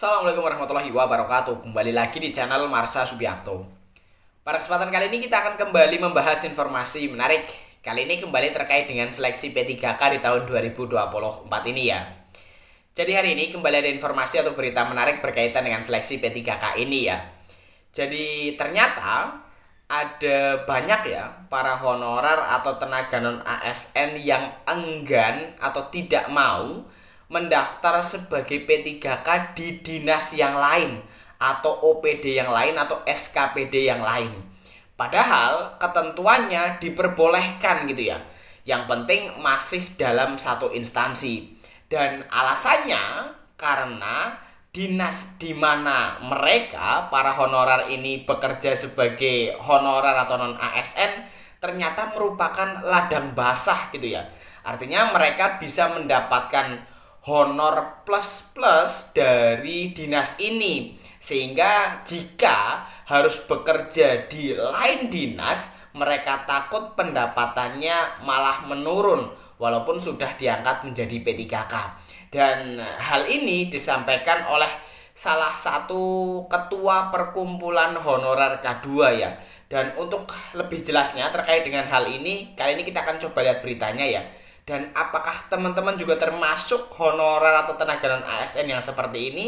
Assalamualaikum warahmatullahi wabarakatuh. Kembali lagi di channel Marsha Subiakto. Pada kesempatan kali ini kita akan kembali membahas informasi menarik. Kali ini kembali terkait dengan seleksi P3K di tahun 2024 ini ya. Jadi hari ini kembali ada informasi atau berita menarik berkaitan dengan seleksi P3K ini ya. Jadi ternyata ada banyak ya para honorer atau tenaga non ASN yang enggan atau tidak mau mendaftar sebagai P3K di dinas yang lain atau OPD yang lain atau SKPD yang lain. Padahal ketentuannya diperbolehkan gitu ya. Yang penting masih dalam satu instansi. Dan alasannya karena dinas di mana mereka para honorer ini bekerja sebagai honorer atau non ASN ternyata merupakan ladang basah gitu ya. Artinya mereka bisa mendapatkan honor plus-plus dari dinas ini, sehingga jika harus bekerja di lain dinas mereka takut pendapatannya malah menurun walaupun sudah diangkat menjadi P3K. Dan hal ini disampaikan oleh salah satu ketua perkumpulan honorer K2 ya. Dan untuk lebih jelasnya terkait dengan hal ini, kali ini kita akan coba lihat beritanya ya. Dan apakah teman-teman juga termasuk honorer atau tenaga non ASN yang seperti ini?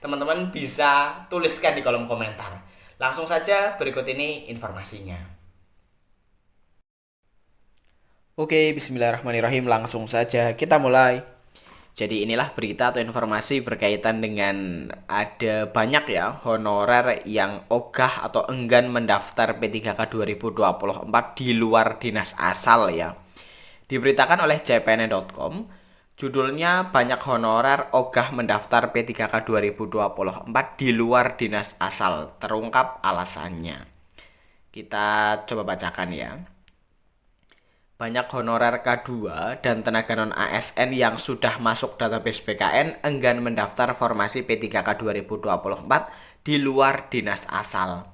Teman-teman bisa tuliskan di kolom komentar. Langsung saja berikut ini informasinya. Oke, bismillahirrahmanirrahim. Langsung saja kita mulai. Jadi inilah berita atau informasi berkaitan dengan ada banyak ya honorer yang ogah atau enggan mendaftar P3K 2024 di luar dinas asal ya. Diberitakan oleh cpn.com, judulnya banyak honorer ogah mendaftar P3K 2024 di luar dinas asal, terungkap alasannya. Kita coba bacakan ya. Banyak honorer K2 dan tenaga non ASN yang sudah masuk database BKN enggan mendaftar formasi P3K 2024 di luar dinas asal.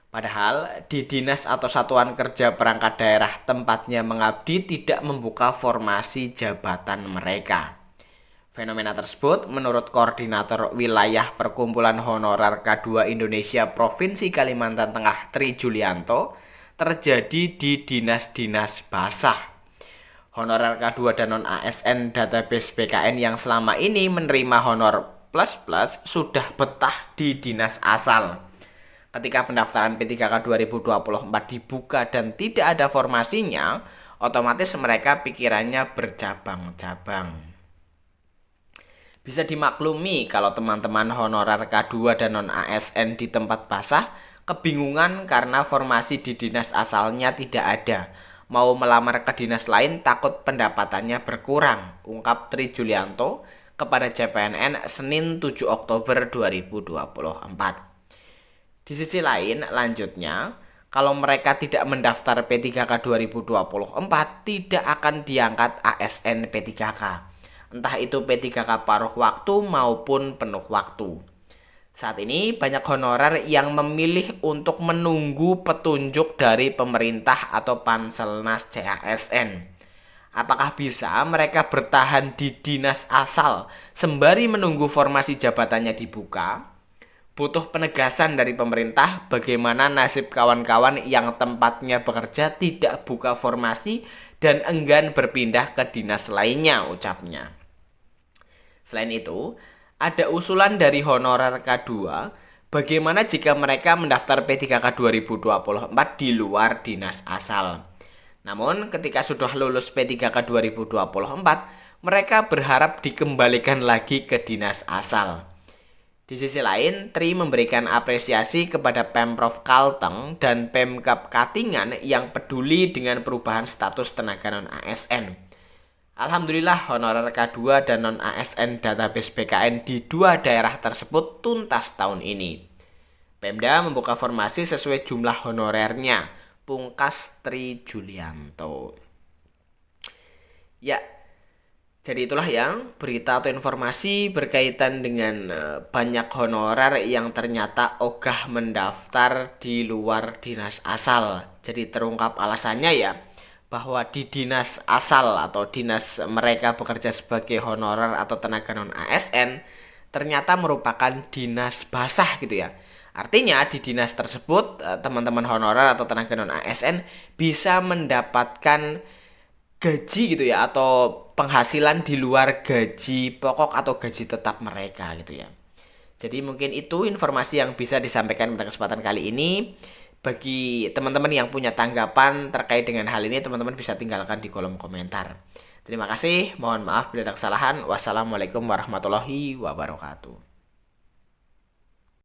Padahal di dinas atau satuan kerja perangkat daerah tempatnya mengabdi tidak membuka formasi jabatan mereka. Fenomena tersebut menurut Koordinator Wilayah Perkumpulan Honorer K2 Indonesia Provinsi Kalimantan Tengah Tri Julianto terjadi di dinas-dinas basah. Honorer K2 dan non-ASN database BKN yang selama ini menerima honor plus-plus sudah betah di dinas asal. Ketika pendaftaran P3K 2024 dibuka dan tidak ada formasinya, otomatis mereka pikirannya bercabang-cabang. Bisa dimaklumi kalau teman-teman honorer K2 dan non-ASN di tempat basah kebingungan karena formasi di dinas asalnya tidak ada. Mau melamar ke dinas lain takut pendapatannya berkurang, ungkap Tri Julianto kepada CPNN Senin 7 Oktober 2024. Di sisi lain, lanjutnya, kalau mereka tidak mendaftar P3K 2024, tidak akan diangkat ASN P3K. Entah itu P3K paruh waktu maupun penuh waktu. Saat ini, banyak honorer yang memilih untuk menunggu petunjuk dari pemerintah atau Panselnas CASN. Apakah bisa mereka bertahan di dinas asal sembari menunggu formasi jabatannya dibuka? Butuh penegasan dari pemerintah bagaimana nasib kawan-kawan yang tempatnya bekerja tidak buka formasi dan enggan berpindah ke dinas lainnya, ucapnya. Selain itu, ada usulan dari honorer K2, bagaimana jika mereka mendaftar P3K 2024 di luar dinas asal. Namun, ketika sudah lulus P3K 2024, mereka berharap dikembalikan lagi ke dinas asal. Di sisi lain, Tri memberikan apresiasi kepada Pemprov Kalteng dan Pemkab Katingan yang peduli dengan perubahan status tenaga non-ASN. Alhamdulillah honorer K2 dan non-ASN database BKN di dua daerah tersebut tuntas tahun ini. Pemda membuka formasi sesuai jumlah honorernya, pungkas Tri Julianto. Ya, jadi itulah yang berita atau informasi berkaitan dengan banyak honorer yang ternyata ogah mendaftar di luar dinas asal. Jadi terungkap alasannya ya, bahwa di dinas asal atau dinas mereka bekerja sebagai honorer atau tenaga non ASN ternyata merupakan dinas basah gitu ya. Artinya di dinas tersebut teman-teman honorer atau tenaga non ASN bisa mendapatkan gaji gitu ya, atau penghasilan di luar gaji pokok atau gaji tetap mereka gitu ya. Jadi mungkin itu informasi yang bisa disampaikan pada kesempatan kali ini. Bagi teman-teman yang punya tanggapan terkait dengan hal ini, teman-teman bisa tinggalkan di kolom komentar. Terima kasih, mohon maaf bila ada kesalahan. Wassalamualaikum warahmatullahi wabarakatuh.